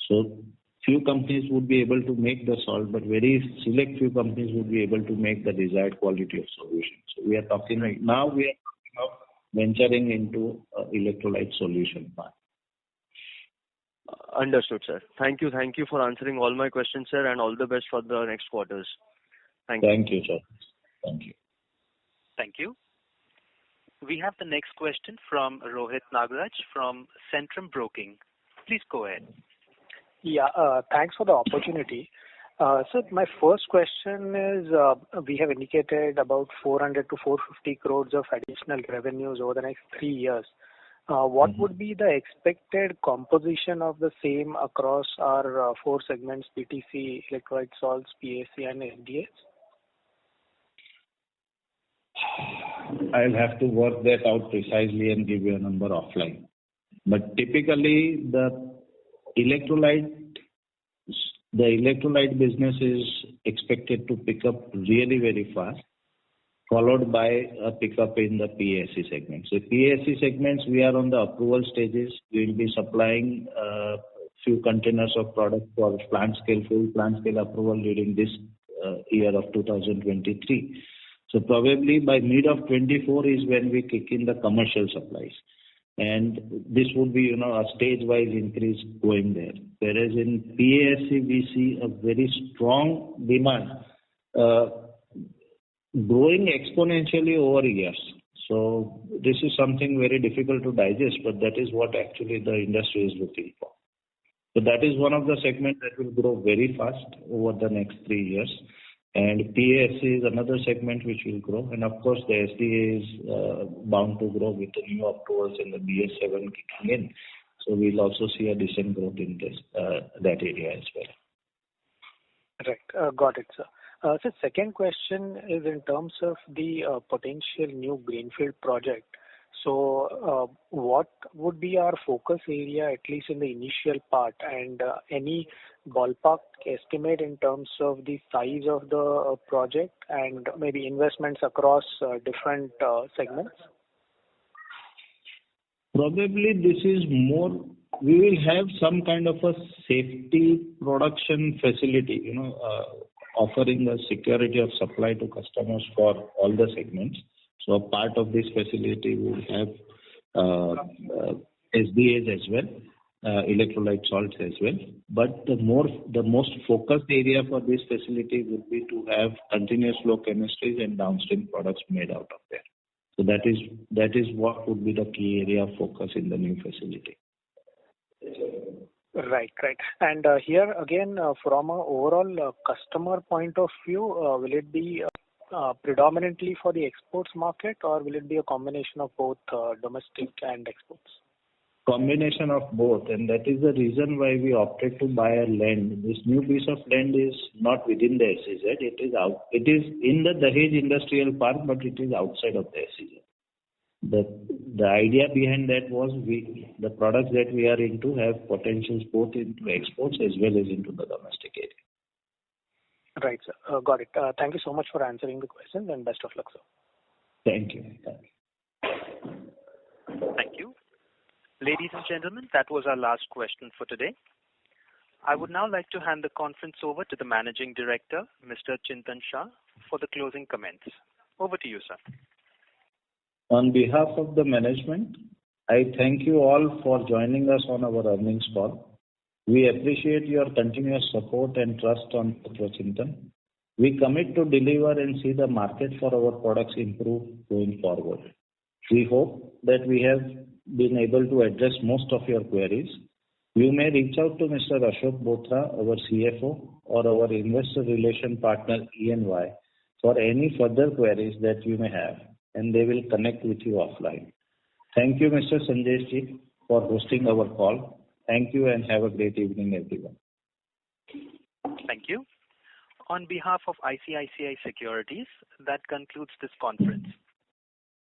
So few companies would be able to make the salt, but very select few companies would be able to make the desired quality of solution. So we are talking now we are talking of venturing into electrolyte solution part. Understood, sir. Thank you for answering all my questions, sir, and all the best for the next quarters. Thank you, sir. Thank you. Thank you. We have the next question from Rohit Nagaraj from Centrum Broking. Please go ahead. Yeah, thanks for the opportunity. So my first question is, we have indicated about 400 to 450 crores of additional revenues over the next 3 years. What would be the expected composition of the same across our 4 segments, PTC, electrolyte salts, PAC, and FDS? I'll have to work that out precisely and give you a number offline. But typically, the electrolyte business is expected to pick up really very fast, followed by a pickup in the PAC segment. So PAC segments, we are on the approval stages. We will be supplying few containers of product for full plant scale approval during this year of 2023. So probably by mid of 24 is when we kick in the commercial supplies. And this would be, a stage-wise increase going there. Whereas in PAC, we see a very strong demand growing exponentially over years. So this is something very difficult to digest, but that is what actually the industry is looking for. So that is one of the segments that will grow very fast over the next 3 years. And PAC is another segment which will grow. And of course, the SDA is bound to grow with the new approvals in the BS7 kicking in. So we'll also see a decent growth in this that area as well. Right. Got it, sir. So second question is in terms of the potential new greenfield project. So what would be our focus area, at least in the initial part, and any ballpark estimate in terms of the size of the project and maybe investments across different segments? Probably this is more, we will have some kind of a safety production facility, offering the security of supply to customers for all the segments. So a part of this facility will have SDAs as well, electrolyte salts as well. But the most focused area for this facility would be to have continuous flow chemistries and downstream products made out of there. So that is what would be the key area of focus in the new facility. Right. And here again, from an overall customer point of view, will it be predominantly for the exports market, or will it be a combination of both domestic and exports? Combination of both, and that is the reason why we opted to buy a land. This new piece of land is not within the SEZ. It is out. It is in the Dahej Industrial Park, but it is outside of the SEZ. The idea behind that was the products that we are into have potentials both into exports as well as into the domestic area. Right, sir. Got it. Thank you so much for answering the questions, and best of luck, sir. Thank you. Thank you. Ladies and gentlemen, that was our last question for today. I would now like to hand the conference over to the Managing Director, Mr. Chintan Shah, for the closing comments. Over to you, sir. On behalf of the management, I thank you all for joining us on our earnings call. We appreciate your continuous support and trust on Tatva Chintan. We commit to deliver and see the market for our products improve going forward. We hope that we have been able to address most of your queries. You may reach out to Mr. Ashok Bothra, our CFO, or our investor relation partner ENY for any further queries that you may have, and they will connect with you offline. Thank you, Mr. Sanjay Ji, for hosting our call. Thank you and have a great evening, everyone. Thank you. On behalf of ICICI Securities, that concludes this conference.